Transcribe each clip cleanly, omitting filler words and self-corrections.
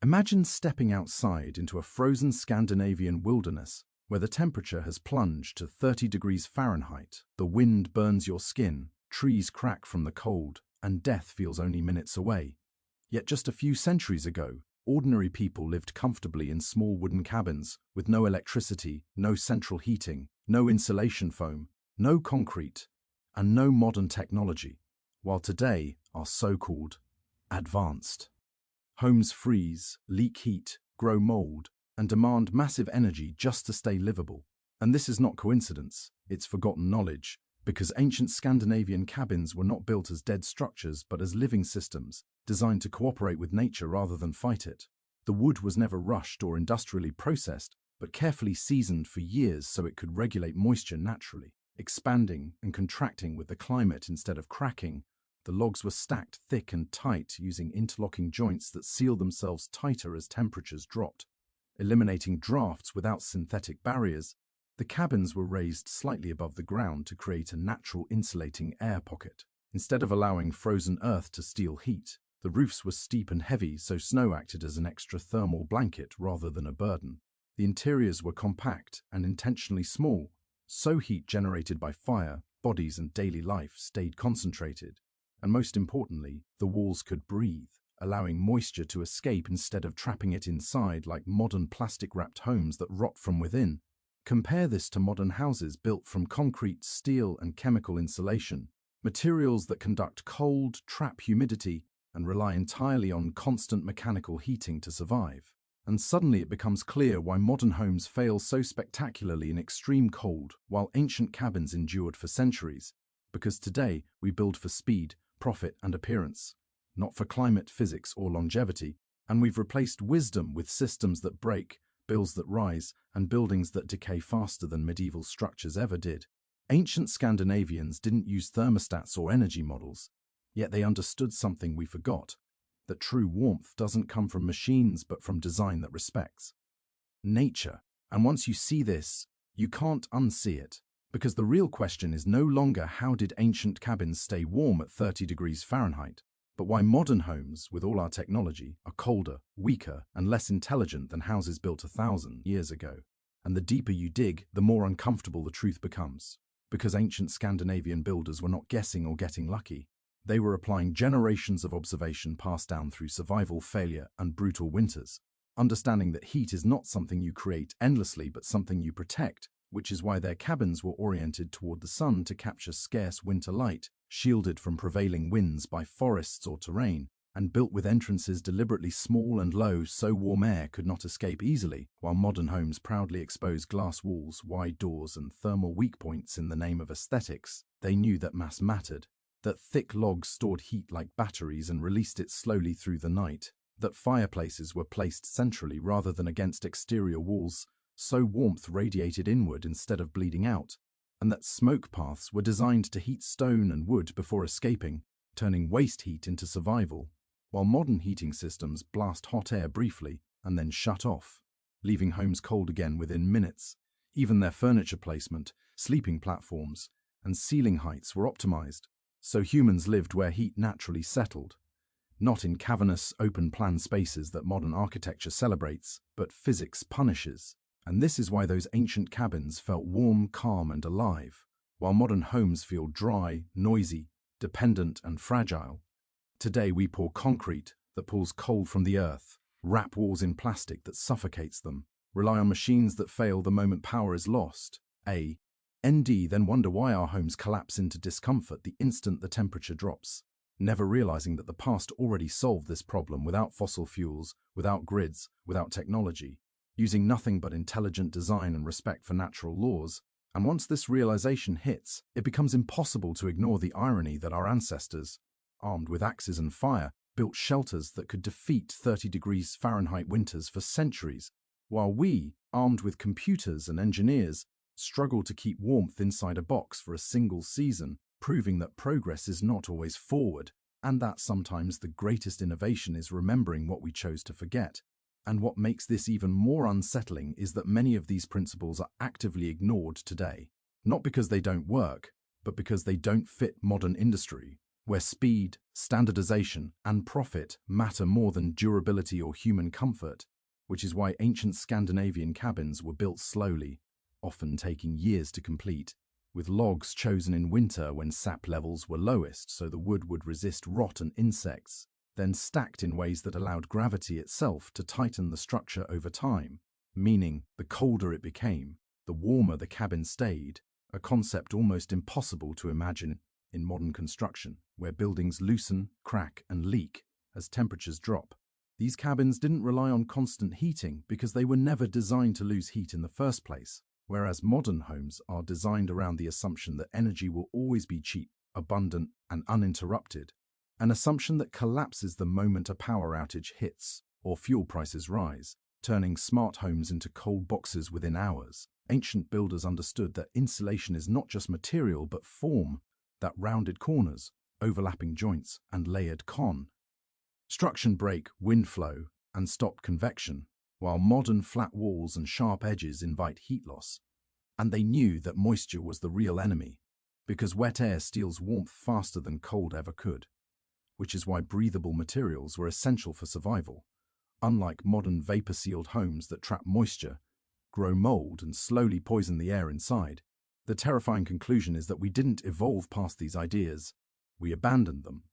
Imagine stepping outside into a frozen Scandinavian wilderness where the temperature has plunged to 30 degrees Fahrenheit, the wind burns your skin, trees crack from the cold, and death feels only minutes away. Yet just a few centuries ago, ordinary people lived comfortably in small wooden cabins with no electricity, no central heating, no insulation foam, no concrete, and no modern technology, while today are so-called advanced. Homes freeze, leak heat, grow mold, and demand massive energy just to stay livable. And this is not coincidence, it's forgotten knowledge, because ancient Scandinavian cabins were not built as dead structures but as living systems, designed to cooperate with nature rather than fight it. The wood was never rushed or industrially processed, but carefully seasoned for years so it could regulate moisture naturally, expanding and contracting with the climate instead of cracking. The logs were stacked thick and tight using interlocking joints that sealed themselves tighter as temperatures dropped. Eliminating drafts without synthetic barriers, the cabins were raised slightly above the ground to create a natural insulating air pocket. Instead of allowing frozen earth to steal heat, the roofs were steep and heavy so snow acted as an extra thermal blanket rather than a burden. The interiors were compact and intentionally small, so heat generated by fire, bodies and daily life stayed concentrated. And most importantly, the walls could breathe, allowing moisture to escape instead of trapping it inside like modern plastic-wrapped homes that rot from within. Compare this to modern houses built from concrete, steel, and chemical insulation, materials that conduct cold, trap humidity, and rely entirely on constant mechanical heating to survive. And suddenly it becomes clear why modern homes fail so spectacularly in extreme cold, while ancient cabins endured for centuries. Because today we build for speed, profit, and appearance, not for climate, physics, or longevity, and we've replaced wisdom with systems that break, bills that rise, and buildings that decay faster than medieval structures ever did. Ancient Scandinavians didn't use thermostats or energy models, yet they understood something we forgot, that true warmth doesn't come from machines but from design that respects nature. And once you see this, you can't unsee it. Because the real question is no longer how did ancient cabins stay warm at 30 degrees Fahrenheit, but why modern homes, with all our technology, are colder, weaker, and less intelligent than houses built 1,000 years ago. And the deeper you dig, the more uncomfortable the truth becomes. Because ancient Scandinavian builders were not guessing or getting lucky. They were applying generations of observation passed down through survival, failure, and brutal winters. Understanding that heat is not something you create endlessly but something you protect, which is why their cabins were oriented toward the sun to capture scarce winter light, shielded from prevailing winds by forests or terrain, and built with entrances deliberately small and low so warm air could not escape easily, while modern homes proudly expose glass walls, wide doors, and thermal weak points in the name of aesthetics. They knew that mass mattered, that thick logs stored heat like batteries and released it slowly through the night, that fireplaces were placed centrally rather than against exterior walls, so warmth radiated inward instead of bleeding out, and that smoke paths were designed to heat stone and wood before escaping, turning waste heat into survival, while modern heating systems blast hot air briefly and then shut off, leaving homes cold again within minutes. Even their furniture placement, sleeping platforms, and ceiling heights were optimized, so humans lived where heat naturally settled, not in cavernous, open-plan spaces that modern architecture celebrates, but physics punishes. And this is why those ancient cabins felt warm, calm, and alive, while modern homes feel dry, noisy, dependent, and fragile. Today we pour concrete that pulls cold from the earth, wrap walls in plastic that suffocates them, rely on machines that fail the moment power is lost. Then wonder why our homes collapse into discomfort the instant the temperature drops, never realizing that the past already solved this problem without fossil fuels, without grids, without technology, using nothing but intelligent design and respect for natural laws. And once this realization hits, it becomes impossible to ignore the irony that our ancestors, armed with axes and fire, built shelters that could defeat 30 degrees Fahrenheit winters for centuries, while we, armed with computers and engineers, struggle to keep warmth inside a box for a single season, proving that progress is not always forward, and that sometimes the greatest innovation is remembering what we chose to forget. And what makes this even more unsettling is that many of these principles are actively ignored today, not because they don't work, but because they don't fit modern industry, where speed, standardization, and profit matter more than durability or human comfort, which is why ancient Scandinavian cabins were built slowly, often taking years to complete, with logs chosen in winter when sap levels were lowest so the wood would resist rot and insects, then stacked in ways that allowed gravity itself to tighten the structure over time, meaning the colder it became, the warmer the cabin stayed, a concept almost impossible to imagine in modern construction, where buildings loosen, crack, and leak as temperatures drop. These cabins didn't rely on constant heating because they were never designed to lose heat in the first place, whereas modern homes are designed around the assumption that energy will always be cheap, abundant, and uninterrupted, an assumption that collapses the moment a power outage hits or fuel prices rise, turning smart homes into cold boxes within hours. Ancient builders understood that insulation is not just material but form, that rounded corners, overlapping joints, and layered construction break wind flow and stop convection, while modern flat walls and sharp edges invite heat loss. And they knew that moisture was the real enemy, because wet air steals warmth faster than cold ever could, which is why breathable materials were essential for survival. Unlike modern vapor-sealed homes that trap moisture, grow mold, and slowly poison the air inside, the terrifying conclusion is that we didn't evolve past these ideas, we abandoned them,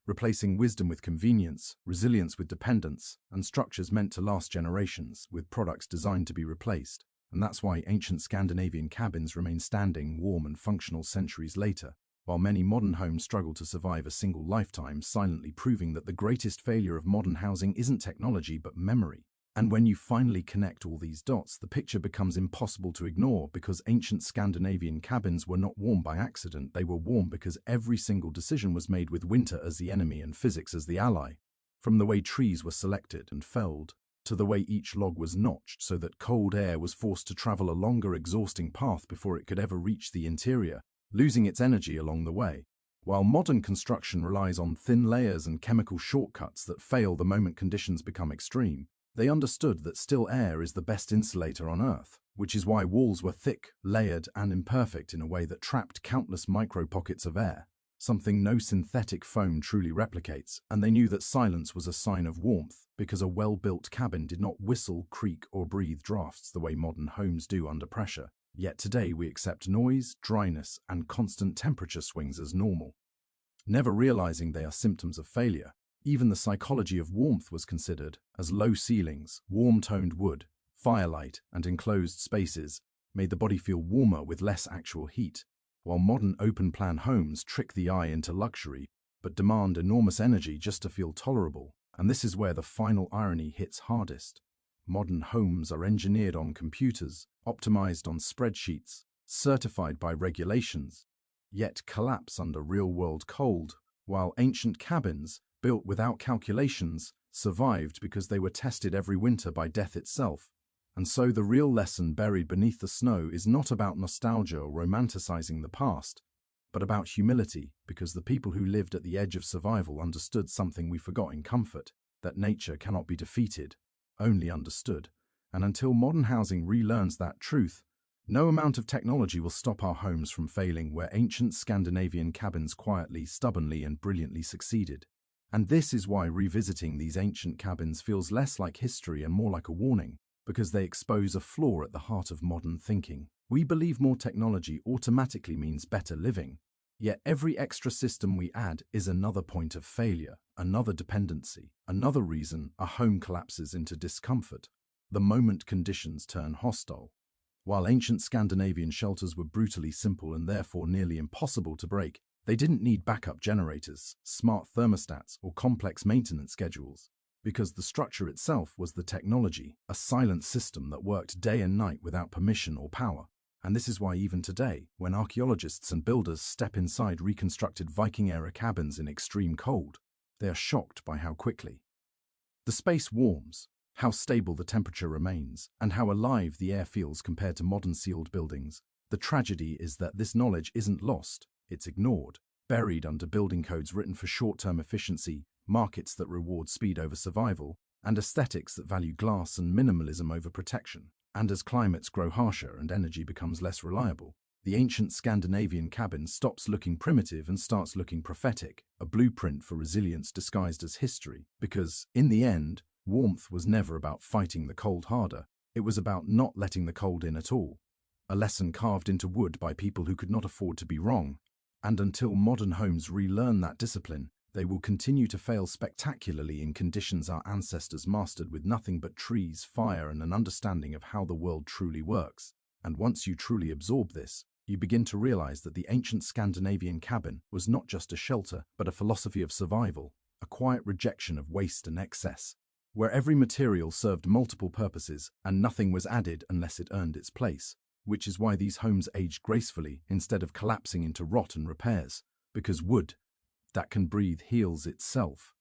replacing wisdom with convenience, resilience with dependence, and structures meant to last generations with products designed to be replaced. And that's why ancient Scandinavian cabins remain standing, warm and functional centuries later, while many modern homes struggle to survive a single lifetime, silently proving that the greatest failure of modern housing isn't technology but memory. And when you finally connect all these dots, the picture becomes impossible to ignore, because ancient Scandinavian cabins were not warm by accident. They were warm because every single decision was made with winter as the enemy and physics as the ally. From the way trees were selected and felled, to the way each log was notched so that cold air was forced to travel a longer, exhausting path before it could ever reach the interior, losing its energy along the way. While modern construction relies on thin layers and chemical shortcuts that fail the moment conditions become extreme, they understood that still air is the best insulator on Earth, which is why walls were thick, layered, and imperfect in a way that trapped countless micro-pockets of air, something no synthetic foam truly replicates. And they knew that silence was a sign of warmth, because a well-built cabin did not whistle, creak, or breathe drafts the way modern homes do under pressure. Yet today we accept noise, dryness, and constant temperature swings as normal, never realizing they are symptoms of failure. Even the psychology of warmth was considered, as low ceilings, warm-toned wood, firelight, and enclosed spaces made the body feel warmer with less actual heat, while modern open-plan homes trick the eye into luxury but demand enormous energy just to feel tolerable. And this is where the final irony hits hardest. Modern homes are engineered on computers, optimized on spreadsheets, certified by regulations, yet collapse under real-world cold, while ancient cabins, built without calculations, survived because they were tested every winter by death itself. And so the real lesson buried beneath the snow is not about nostalgia or romanticizing the past, but about humility, because the people who lived at the edge of survival understood something we forgot in comfort, that nature cannot be defeated, only understood. And until modern housing relearns that truth, no amount of technology will stop our homes from failing where ancient Scandinavian cabins quietly, stubbornly, and brilliantly succeeded. And this is why revisiting these ancient cabins feels less like history and more like a warning, because they expose a flaw at the heart of modern thinking. We believe more technology automatically means better living, yet every extra system we add is another point of failure, another dependency, another reason a home collapses into discomfort, the moment conditions turn hostile. While ancient Scandinavian shelters were brutally simple and therefore nearly impossible to break, they didn't need backup generators, smart thermostats, or complex maintenance schedules, because the structure itself was the technology, a silent system that worked day and night without permission or power. And this is why even today, when archaeologists and builders step inside reconstructed Viking-era cabins in extreme cold, they are shocked by how quickly the space warms, how stable the temperature remains, and how alive the air feels compared to modern sealed buildings. The tragedy is that this knowledge isn't lost. It's ignored, buried under building codes written for short-term efficiency, markets that reward speed over survival, and aesthetics that value glass and minimalism over protection. And as climates grow harsher and energy becomes less reliable, The ancient Scandinavian cabin stops looking primitive and starts looking prophetic, a blueprint for resilience disguised as history, because, in the end, warmth was never about fighting the cold harder. It was about not letting the cold in at all. A lesson carved into wood by people who could not afford to be wrong. And until modern homes relearn that discipline, they will continue to fail spectacularly in conditions our ancestors mastered with nothing but trees, fire, and an understanding of how the world truly works. And once you truly absorb this, you begin to realize that the ancient Scandinavian cabin was not just a shelter, but a philosophy of survival, a quiet rejection of waste and excess, where every material served multiple purposes and nothing was added unless it earned its place. Which is why these homes age gracefully instead of collapsing into rot and repairs, because wood that can breathe heals itself.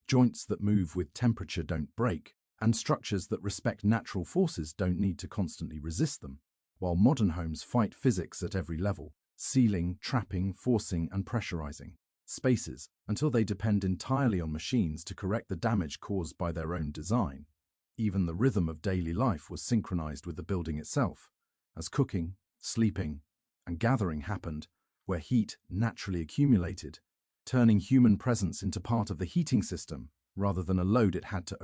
Joints that move with temperature don't break, and structures that respect natural forces don't need to constantly resist them, while modern homes fight physics at every level, sealing, trapping, forcing, and pressurizing spaces until they depend entirely on machines to correct the damage caused by their own design. Even the rhythm of daily life was synchronized with the building itself, as cooking, sleeping, and gathering happened, where heat naturally accumulated, turning human presence into part of the heating system rather than a load it had to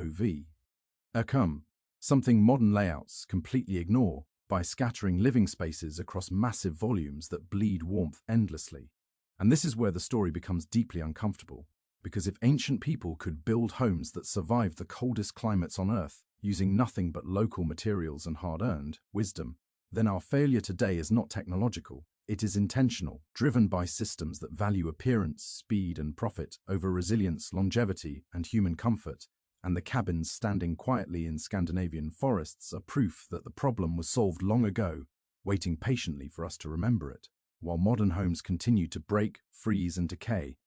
overcome, something modern layouts completely ignore by scattering living spaces across massive volumes that bleed warmth endlessly. And this is where the story becomes deeply uncomfortable, because if ancient people could build homes that survived the coldest climates on Earth using nothing but local materials and hard-earned wisdom, then our failure today is not technological, it is intentional, driven by systems that value appearance, speed, and profit over resilience, longevity, and human comfort. And the cabins standing quietly in Scandinavian forests are proof that the problem was solved long ago, waiting patiently for us to remember it, while modern homes continue to break, freeze, and decay,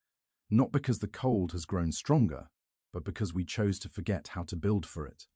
not because the cold has grown stronger, but because we chose to forget how to build for it.